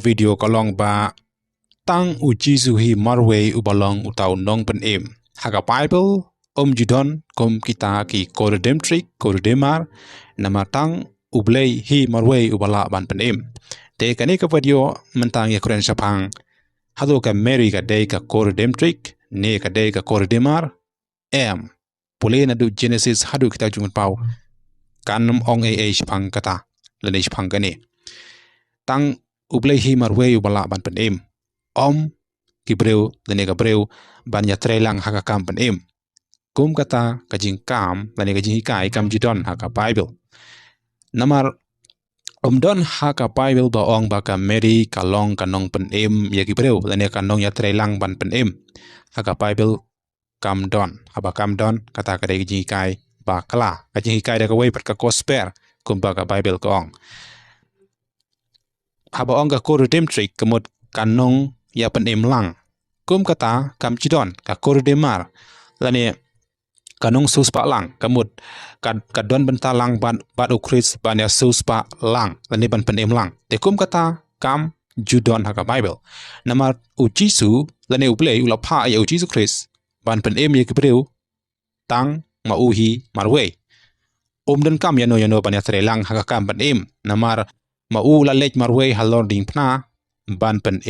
video kalong ba tang ujizuhi marway ubalong utaw nong pen haka Bible judon kom kita ki co-redeemptrix co-redeemar namar tang ublay hi marway ubala ban pen te kani ka video mentang ya kren sapang Hato ka mery ka day ka co-redeemptrix ne ka day ka co-redeemar pulay na du Genesis hadu kita jungun pau kanam ong sapang kata lani sapang kani tang ublay hi marway ubala ban pen kibreu lani ka breu ban ya trelang haka kam pen kum kata kajing kam lani kajing hikai kam jidon haka Bible namar don haka Bible ba ong ba ka mery kalong kanong pen ya kibreu lani kanong ya trelang ban pen haka Bible kam don haba kam don kata kadai kajing hikai ba kala kajing hikai da ka way pat ka kosper kum ba ka Bible ka ong haba ong ka co-redeemptrix kemut kanong ya pen lang kum kata kam jidon ka co-redeemar lani kanong suspa lang kamut kadon bentalang ban ukris ban ya suspa lang lani ban pen lang te kum kata kam judon haka Bible namar ujisu lani ublay ulapa ya ujisu kris ban pen ya kibreu tang mauhi marway dan kam yano ban ya trelang haka kam pen namar mau lalej marway halor ding pna ban pen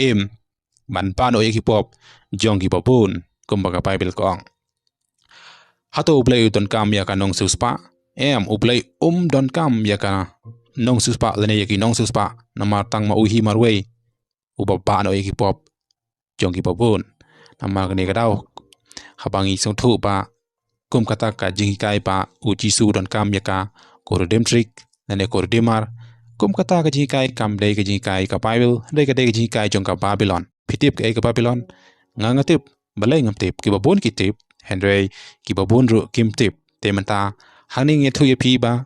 ban pano yakipop jong kipopun kum baka Bible ko ang Hato ublay don kam ya kanong suspa ublay don kam ya ka nong suspa lene yaki nong suspa namar tang mauhi marway ubaba no yakipop jong kipopun namar kani kadaw habangi song thu ba kum kata ka jingikai ba ujisu don kam ya ka co-redeemptrix lene co-redeemar kum kata ka jingikai kam day ka jingikai ka Bible day ka jingikai jong ka Babylon pitip ka Babylon ngangatip balay ngamtip kibabon kitip Henry kibabon ru kimtip tementa hangning ïathuh ba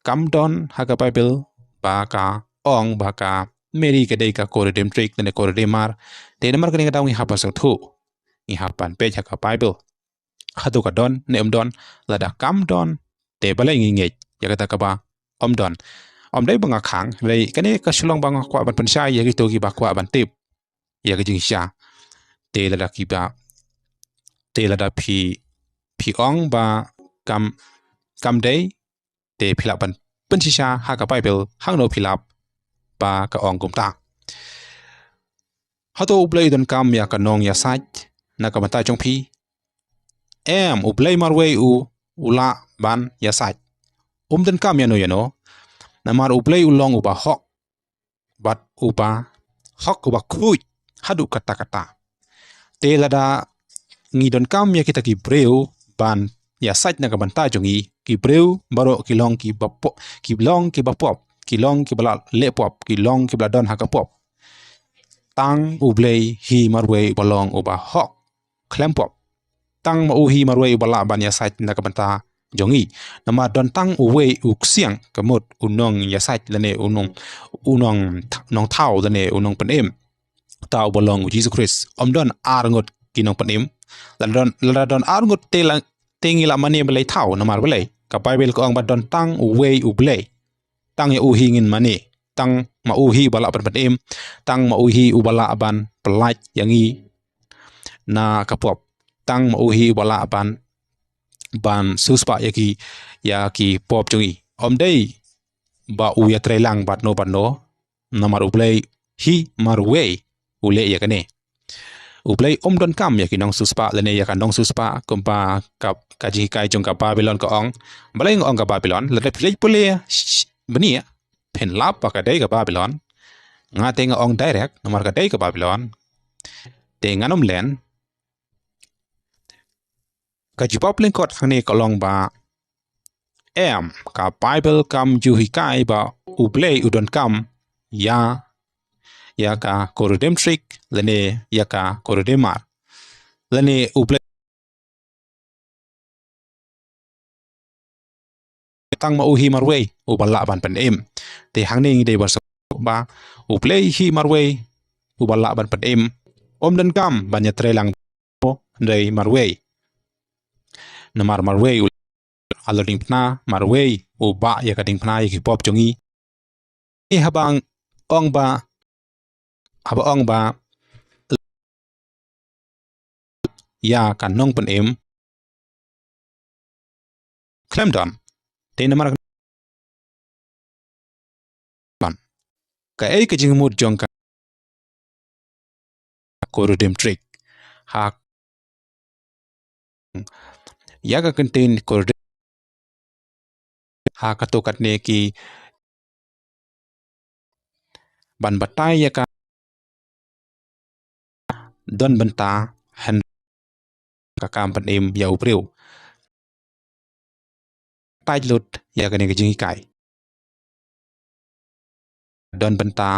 kam don haka Bible ba ka ong ba ka mery ka day ka co-redeemptrix lene co-redeemar te namar kani kadaw ngi hapa sang thu ngi hapan page haka Bible Hato ka don ne don lada kam don te balay ngi ngej ya kata ka ba don day banga khang lay kani ka sulong banga kwa ban pensai ya gitu ki ba kwa ban tip ya ka jingshisha te lada ki ba te lada pi ong ba kam day te philap ban pensisha haka Bible hangno philap ba ka ong kumta Hato ublay don kam ya kanong ya saj na kamata jong pi ublay marway ula ban ya saj dan kam yano namar ublay ulong uba hok bat uba hok uba kuj hadu kata te lada ngidon kam ya kita kibreu ban ya saj na kabanta jongi kibreu baro kilong ki bapop kilong ki bala lepop kilong ki bala don haka pop tang ublay hi marway balong uba hok khlem pop tang mauhi marway bala ban ya saj na kabanta jongi nama don tang uwe uksiang kamut unong ya saj lane unong nong thau lane unong pen tau balong Jesus Christ don arngot kinong pen ladon arngut tengi la mani belai tau namar belai ka Bible ko ang badon tang uwe ublay tang ya uhi ngin mani tang mauhi bala pen tang mauhi ubala aban pyllait yangi na kapop tang mauhi bala aban ban suspa yaki pop jungi day ba u ya trelang bat no namar ublay hi marway ule ya kane ublay don kam ya kinong suspa lene ya kanong suspa kumpa ka jikai jong ka Babylon ka ong balay ong ka Babylon lada pilay pulay benia pen lap ka day ka Babylon ngate nga ong direct namar ka day ka Babylon te nganom len ka jipop lingkot hane kalong ba ka Bible kam juhikai ba ublay udon kam ya ka co-redeemptrix lene ya ka co-redeemar lene ublay tang mauhi marway ubala ban pen te hangning de bar ba ublay hi marway ubala ban pen dan kam banya trelang day marway namar marway aloding pna marway uba ya kading pna ya ki pop jongi habang ong ba haba ong ba ya kan nong pen em khlem don te namar ban ka ei ka jing mut jong ka co-redeemptrix ha ya ka contain co-redeem ha ka to kat ne ki ban batai ya ka don benta han ka kam pen em ya upreu tai lut ya ka ne ka jing kai don benta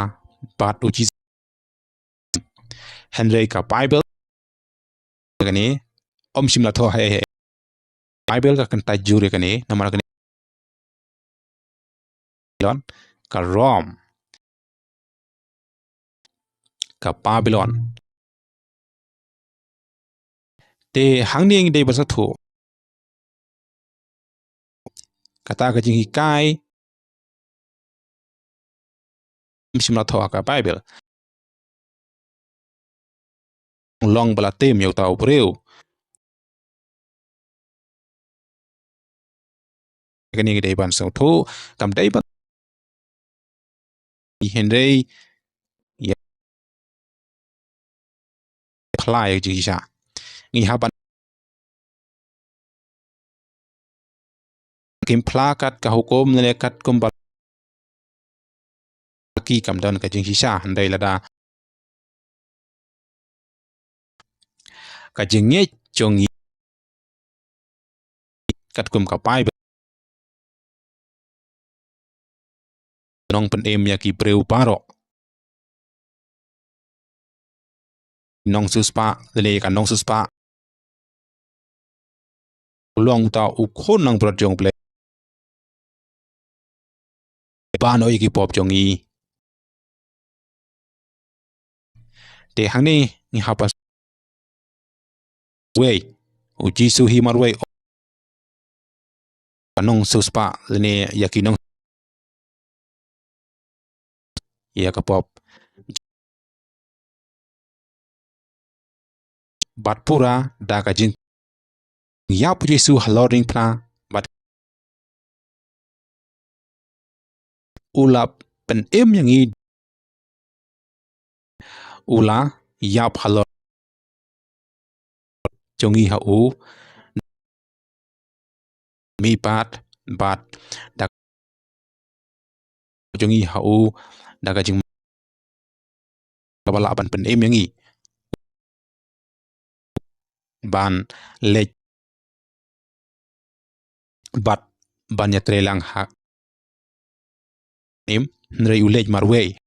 bat uji Henry ka Bible ka ne simla tho hai Bible ka kan tai jure ka ne namar ka ne lon ka rom ka Babylon te hangning dei ba sa tho kata ka jing kai simla tho ka Bible long bala tem yo tau preu ka ni dei ban sa tho kam dei ba Henry ya khlai jingshisha ngi ha ban kim plakat ka hukum ne kat kum ba ki kam don ka jingshisha handai lada ka jingye chong kat kum ka Bible nong pen em ya ki preu paro nong suspa le ka nong suspa long ta u khon nang prot jong ple ba no ki pop jong i te hangni ni hapas we u jisu hi mar we nong suspa le ya ki nong ya ka pop bat pura da ka jing ya pu jisu haloring pra bat ulap pen em yang i ula yap halor jongi ha u mi bat da jongi ha u da ka jing kabala ban pen em yang i ban lech bat ban ya trelang ha em nrei u lech mar we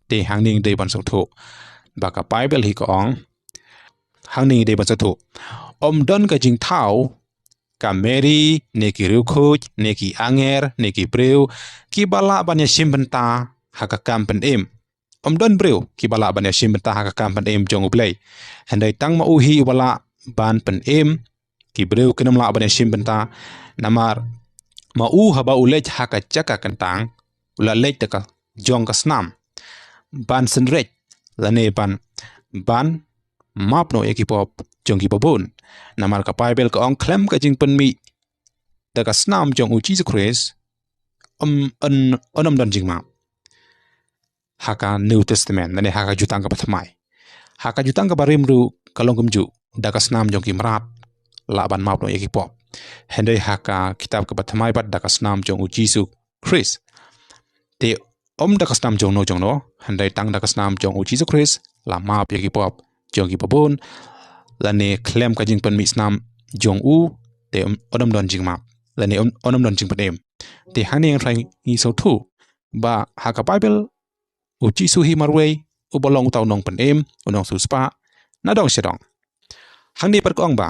te hangning de ban so tho ba ka Bible hi ko ong hangning de ban so tho don ka jing thau ka mery ne ki ru khoj ne ki anger ne ki breu ki bala ban ya shimbenta ha ka kam pen em don breu ki bala ban ya shimbenta ha ka kam pen em jong uplei handai tang ma u hi bala ban pen em ki breu kinam la ban ya shimbenta namar ma u haba u lech ha ka chaka kantang ula lech ka jong ka snam ban senrech lane ban map no ekipop jong ki babon namar ka Bible ka ong khlem ka jing pen mi da ka snam jong u Jesus Christ onam don jing ma haka New Testament lane haka jutang ka pathmai haka jutang ka barim ru kalong kumju da ka snam jong ki mrat la ban map no ekipop hendai haka kitab ka pathmai bat da ka snam jong u Jesus Christ te da ka snam jong no handai tang da ka snam jong u Jesus Christ la map yaki pop jong ki babon la ne khlem ka jing pen mi snam jong u te onam don jing map la ne onam don jing pen te hane yang thai ni so thu ba ha ka Bible u Jesus hi marwe u bolong tau nong pen unong su spa na dong sedong hang ni per ko ong ba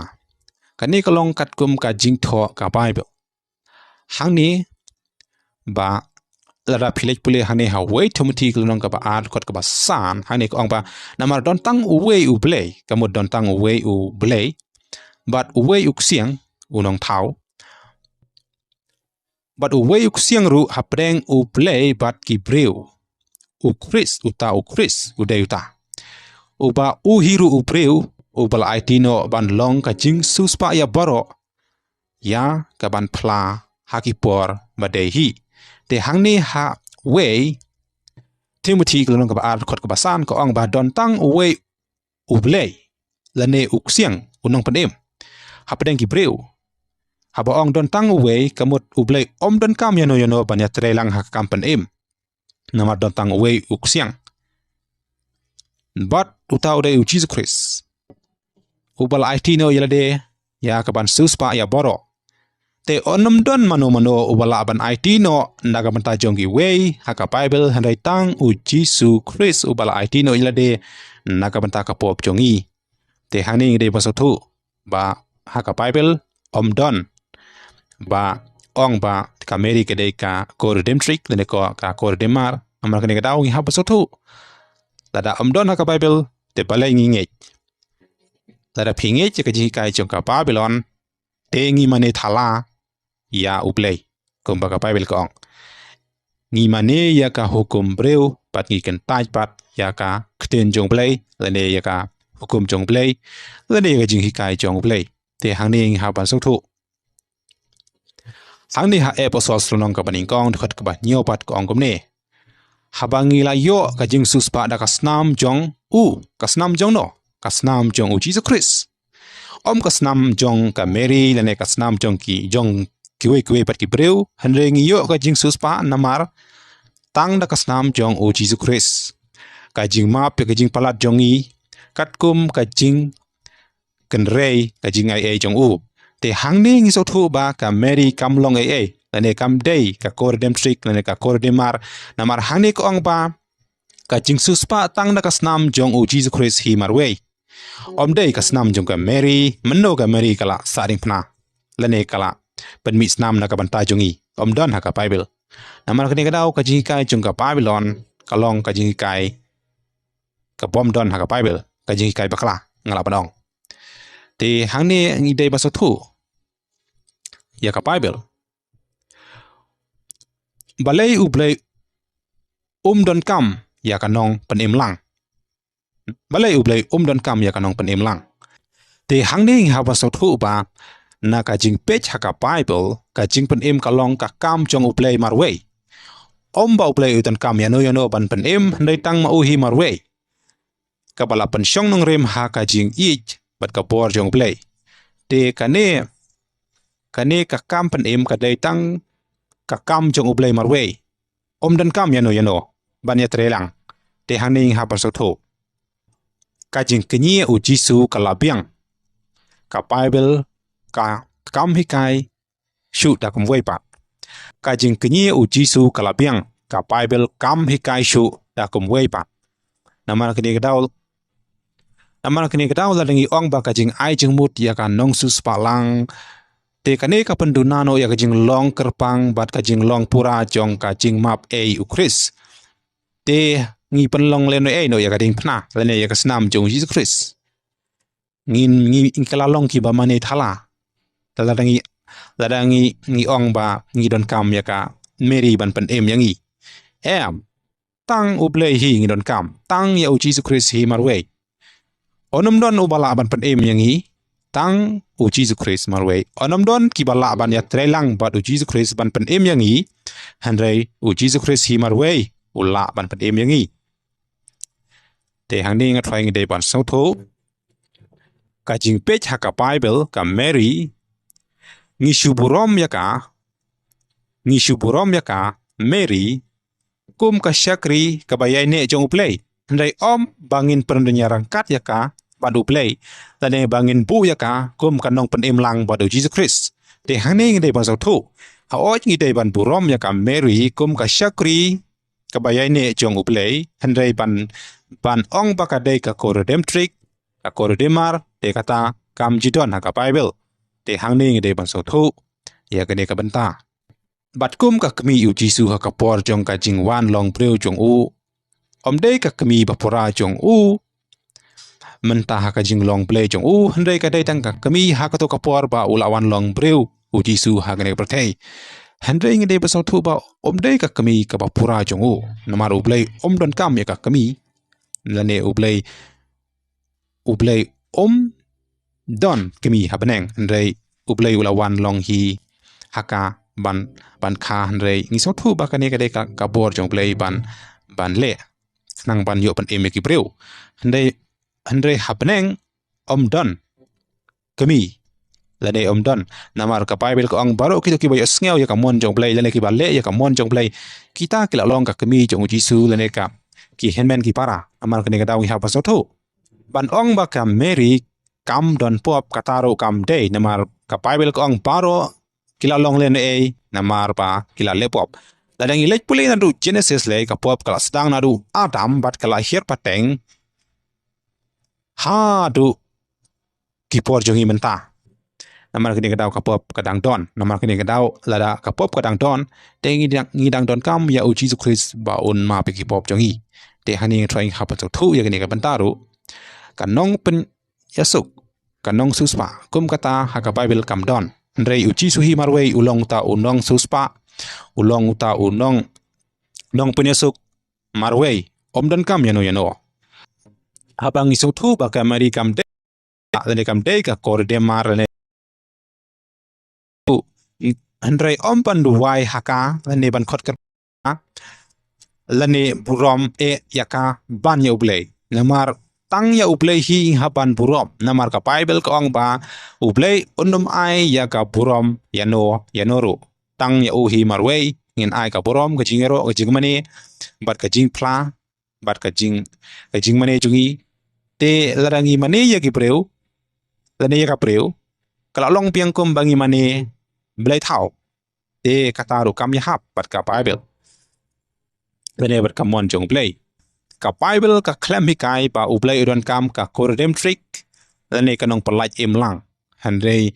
ka ni ka long kat kum ka jing tho ka Bible hang ni ba lara philek pule hane ha wait Timothy klonong ka ba art kot ka ba san hane ko ong ba namar don tang u we u play ka mod don tang u we u play but u we u siang unong thau but u we u siang ru ha preng u play but ki breu ukris uta ukris udai uta. Uba uhiru upreu ubal aitino ban long ka jingsuspa ya baro ya ka ban pla hakipor badehi. Te hangni ha wei Timothy kelong ka ba kot ka basan ko ang ba don tang wei ublei lane uksiang unong panem. Hapadeng kibreu. Haba ong don tang wei kamut ublei don kam yano ban ya trelang hakam panem. Namar don tang wei uksiang. But utau de Jesus Christ. Ubal aitino yalade ya kaban suspa ya boro. Te onum don mano ubala ban aitino naga banta jongi wei haka Baibl handai tang Jesus Christ ubala aitino yalade naga banta kapop jongi. Te hangning de basotu ba haka Baibl don ba ong ba ka mery kedai ka co-redeemptrix lene ko ka co-redeemar amar kene kadau ngi habasotu. Lada don haka Baibl te balai ngingej. Lada pingej ka ji kai jong ka Babylon te ngi mane thala ya ublei kumba ka Baibl ko ong. Ngi mane ya ka hukum breu pat ngi ken taj pat ya ka kten jong blei lene ya ka hukum jong blei lene ya ka jing kai jong blei te hangni ngi habasotu. Hangni ha episode slonong ka baning kong dekat ka ba nyopat ko ong kumne. Habangi la yo ka jingsuspa da kasnam jong kasnam jong no kasnam jong Jesus Christ. Kasnam jong ka mery lane kasnam jong ki jong kiwe pat ki breu hanre ngi yo ka jingsuspa namar tang da kasnam jong Jesus Christ. Ka jing map ka jing palat jongi katkum ka jing kenrei ka jing ai jong te hangni ngi sotu ba ka mery kamlong ai lane kam day ka co-redeemptrix lane ka co-redeemar namar hangni ko ang ba ka jingsuspa tang da kasnam jong Jesus Christ hi marwei. Day kasnam jong ka mery menno ka mery kala saring pna lane kala penmi snam na ka banta jongi don haka Baibl. Namar kene kadau ka jingikai jong ka Babylon kalong ka jingikai ka bom don haka Baibl ka jingikai bakla ngala padong. Te hangni ngi day basotu ya ka Baibl. Balai ublei don kam ya kanong penem lang. Balai ublei don kam ya kanong penem lang. Te hangni habasotu ba na ka jing page haka Baibl ka jing penem kalong ka kam jong ublei marwei. Ba ublei don kam yano ban penem handai tang mauhi marwei. Ka bala pensyong nong rem haka jing bat ka bor jong ublei. Te kane ka kam penem ka dai tang ka kam jong ublei marwei. Dan kam yano ban ya trelang. Te hangning habasotu. Ka jing kenye jisu kalabiang. Ka Baibl ka kam hikai shu da kum wei pat. Ka jing kenye jisu kalabiang. Ka Baibl kam hikai shu da kum wei pat. Namar kene kadau la dengi ong ba ka jing ai jing mut ya ka nongsus palang. Te kane ka pendunano ya ka jing long kerpang bat ka jing long pura jong ka jing map ukris. Te ngi penlong leno no ya ka ding pna lene ya ka snam jong Jesus Christ. Ngi kalalong ki ba mane thala. Ladangi ong ba ngi don kam ya ka mery ban penem yangi. Tang ublei hi ngi don kam. Tang ya Jesus Christ hi marwei. Don ubala ban penem yangi. Tang Jesus Christ marwei. Don ki bala ban ya trelang bat Jesus Christ ban penem yangi. Handai Jesus Christ hi marwei. Ula ban penem yangi. Te hangni ngat fai ngi de ban soto. Ka jing page haka Baibl ka mery ngi shuburom yaka mery kum ka syakri ka bayai ne jong uplei. Handai bangin perendunya rangkat yaka badu plei. Lane bangin bu yaka kum kanong penem lang badu Jesus Christ. Te hangni ngi de ban soto. Haoj ngi de ban burom yaka mery kum ka syakri ka bayai ne jong uplei. Handai ban ong bakadai ka co-redeemptrix ka co-redeemar te kata kam jidon haka Baibl. Te hangni ngi de ban sotu ya kene ka benta. Bat kum ka kemi jisu haka por jong ka jing wan long breu jong de ka kemi bapora jong mentah haka jing long play jong handai ka dai tang ka kemi haka to ka por ba ulawan long breu jisu haka ne pertei. Handre ingin dia pasal tu ba dei ka kami ka ba pura jongu namar ublay don kam ya ka kami lane ublay don kami habeneng handre ublay ulawan long hi haka ban kha handre ngi so tu ba ka ne ka de ka bor jong ublay ban le nang ban yo pan em ki breu handre habeneng don kami lane don namar ka Baibl ko ang baro kito kiba sngew ya ka mon jong play lane ki balle ya ka mon jong play kita kila long ka kami jong jisu lane ka ki henmen ki para amar ka ne ka daw ha paso tho ban ong ba ka mery kam don pop kataro kam day namar ka Baibl ko ang baro kila long lane e namar pa kila le pop ladang ilek puli na du Genesis le ka pop kala sedang na du Adam bat kala hir pateng ha du ki por jong imenta namar kini kadau kapop kadang don namar kini kadau lada kapop kadang don te ngidang don kam ya u Jesus Christ ba un ma pe kipop jongi te hani trying hapa to thu ya kini ka bantaru kanong pen yasuk kanong suspa kum kata haka Bible kam don ndrei u Jesus hi marwei ulong ta unong suspa ulong ta unong nong pen yasuk marwei don kam yano habang isu thu ba ka mari kam de ka kor de mar Handre pan duwai haka lane ban khot ka lane burom yaka ban ya ublay namar tang ya ublay hi haban burom namar ka Bible ko ang ba ublay ai yaka burom yanoru tang ya uhi marway ngin ai ka burom ka jingero ka jingmane bat ka jingpla bat ka jingmane jungi te larangi mane ya ki preu lane ya ka preu kala long piang kum bangi mane blai thau te kataru kam ya hap bat ka Bible bene bat ka mon jong blai ka Bible ka khlem hi kai ba ublai don kam ka co-redeemptrix lane kanong pyllait lang handre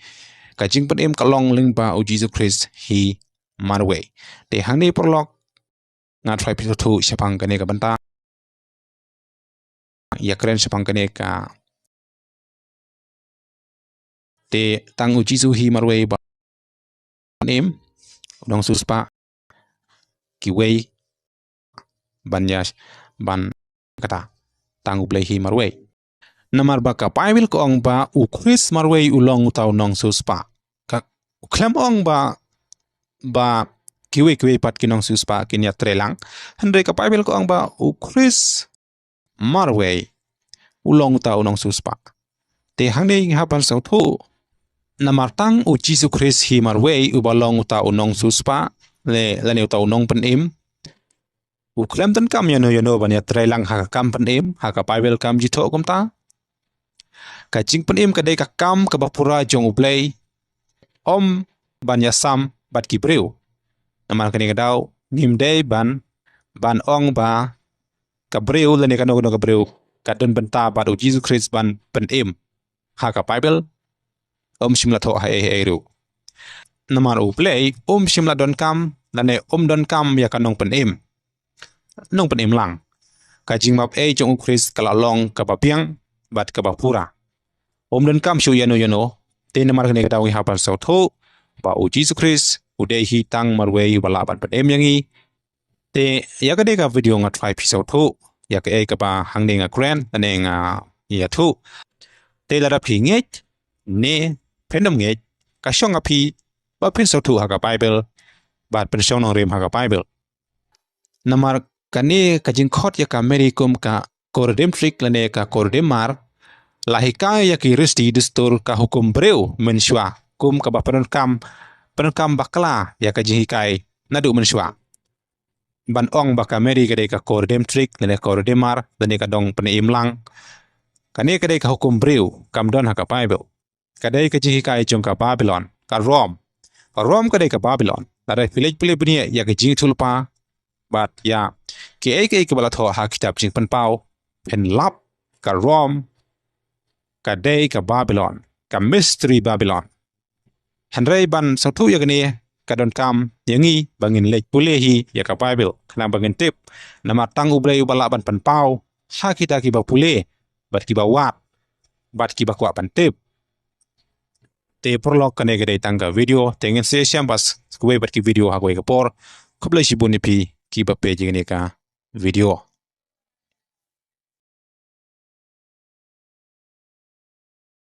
ka jing pan ka long ling ba u Jesus Christ hi marwe te hangni prolog nga try pi thu sapang kane ka banta ya kren sapang kane ka te tang u Jesus hi marwe ba em dong suspa kiwei ban kata tangu play hi marwei namar baka Bible ko ong ba u Chris marwei ulong tau nong suspa ka khlem ong ba kiwei pat kinong suspa kinya trelang handre ka Bible ko ong ba u Chris marwei ulong tau nong suspa te hangni hapan sau thu namar tang u Jesus Christ hi marwei u balong tau nong suspa le lane tau nong pen em u khlem tan kam yano ban ya trelang haka kam pen em haka Bible kam jitho kumta ka jing pen em ka dei ka kam ka bapura jong ublay ban ya sam bat ki breu namar kani ka daw nim dei ban ong ba ka breu lane ka no ka breu ka don benta ba u Jesus Christ ban pen em haka Bible shimla tho Haei ru namar ublay shimla don kam lane don kam ya kanong pen em nong pen em lang ka jing map jong Christ kala long ka bapiang bat ka bapura don kam shu yano te namar kani ka daw ha par so tho ba u Jesus Christ u dei hi tang marwe bala ban pen em yangi te ya ka de ka video nga try pi so tho ya ka ka ba hangning a grand ane nga ïathuh te la phi nget ne phenom nget ka shong a phi ba phin so tho haka Bible bat pen shong nong rem haka Bible namar kani ka jing khot ya ka mery kum ka co-redeemptrix lane ka co-redeemar lahika ya ki risti distur ka hukum breu menshwa kum ka ba penkam bakla ya ka jing hikai nadu menshwa ban ong ba ka mery ka de ka co-redeemptrix lane co-redeemar lane ka dong pen im lang kani ka de ka hukum breu kam don haka Bible ka de ka jing hikai jong ka Babylon ka Rom ka de ka Babylon la re village pule punya ya ka jing tulpa bat ya ke bala tho ha kitab jing pan pau pen lap ka Rom ka de ka Babylon ka mystery Babylon handrai ban so thu ya gani ka don kam yangi bangin lek pule hi ya ka Bible kana bangin tip nama tang ublay bala ban pan pau ha kita ki ba pule bat ki ba wat bat ki ba kwa pan tip te prolog kane gede tangga video tengen se siambas kwe bat ki video ha kwe kapor koblai sibuni pi ki bape jigni ka video